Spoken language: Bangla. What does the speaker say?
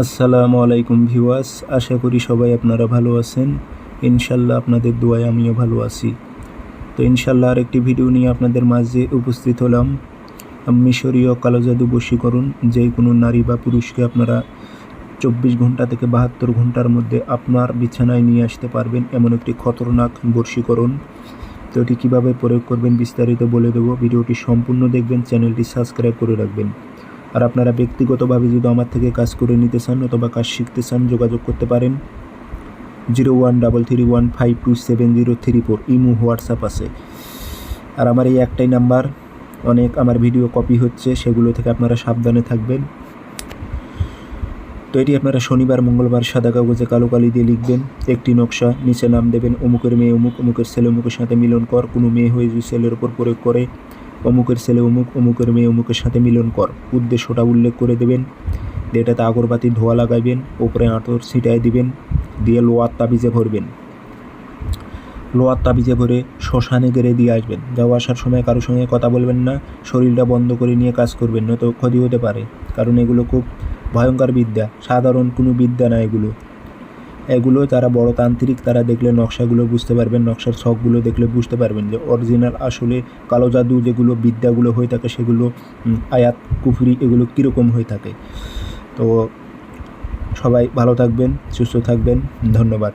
আসসালামু আলাইকুম ভিউয়ার্স, আশা করি সবাই আপনারা ভালো আছেন। ইনশাল্লাহ আপনাদের দোয়ায় আমিও ভালো আছি। তো ইনশাল্লাহ আরেকটি ভিডিও নিয়ে আপনাদের মাঝে উপস্থিত হলাম। মিশরীয় কালো জাদু বশীকরণ, যে কোনো নারী বা পুরুষকে আপনারা 24 ঘন্টা থেকে 72 ঘন্টার মধ্যে আপনার বিছানায় নিয়ে আসতে পারবেন, এমন একটি খতরনাক বশীকরণ। তো এটি কীভাবে প্রয়োগ করবেন বিস্তারিত বলে দেবো। ভিডিওটি সম্পূর্ণ দেখবেন, চ্যানেলটি সাবস্ক্রাইব করে রাখবেন। আর আপনারা ব্যক্তিগতভাবে যদি আমার থেকে কাজ করে নিতে চান অথবা কাজ শিখতে চান, যোগাযোগ করতে পারেন। 0133152704 ইমো হোয়াটসঅ্যাপ আছে। আর আমার এই একটাই নাম্বার, আমার ভিডিও কপি হচ্ছে, সেগুলো থেকে আপনারা সাবধানে থাকবেন। তো এটি আপনারা শনিবার মঙ্গলবার সাদা কাগজে কালো কালি দিয়ে লিখবেন একটি নকশা, নিচে নাম দেবেন অমুকের মেয়ে অমুক, অমুকের ছেলে অমুকের সাথে মিলন কর। কোনো মেয়ে হয়ে যদি ছেলের ওপর প্রয়োগ করে, অমুকের ছেলে অমুক, অমুকের মেয়ে অমুকের সাথে মিলন কর, উদ্দেশ্যটা উল্লেখ করে দেবেন। এটাতে আগরবাতি ধোয়া লাগাইবেন, ওপরে আঁতর ছিটাই দিবেন, দিয়ে লোয়ার তাবিজে ভরবেন। লোয়ার তাবিজে ভরে শ্মশানে গেড়ে দিয়ে আসবেন। যাওয়া আসার সময় কারোর সঙ্গে কথা বলবেন না, শরীরটা বন্ধ করে নিয়ে কাজ করবেন, নয়তো ক্ষতি হতে পারে। কারণ এগুলো খুব ভয়ঙ্কর বিদ্যা, সাধারণ কোনো বিদ্যা না। এগুলো যারা বড় তান্ত্রিক তারা দেখলে নকশাগুলো বুঝতে পারবেন, নকশার ছকগুলো দেখলে বুঝতে পারবেন যে অরিজিনাল আসলে কালো জাদু যেগুলো বিদ্যাগুলো হয়ে থাকে সেগুলো আয়াত কুফরি এগুলো কীরকম হয়ে থাকে। তো সবাই ভালো থাকবেন, সুস্থ থাকবেন, ধন্যবাদ।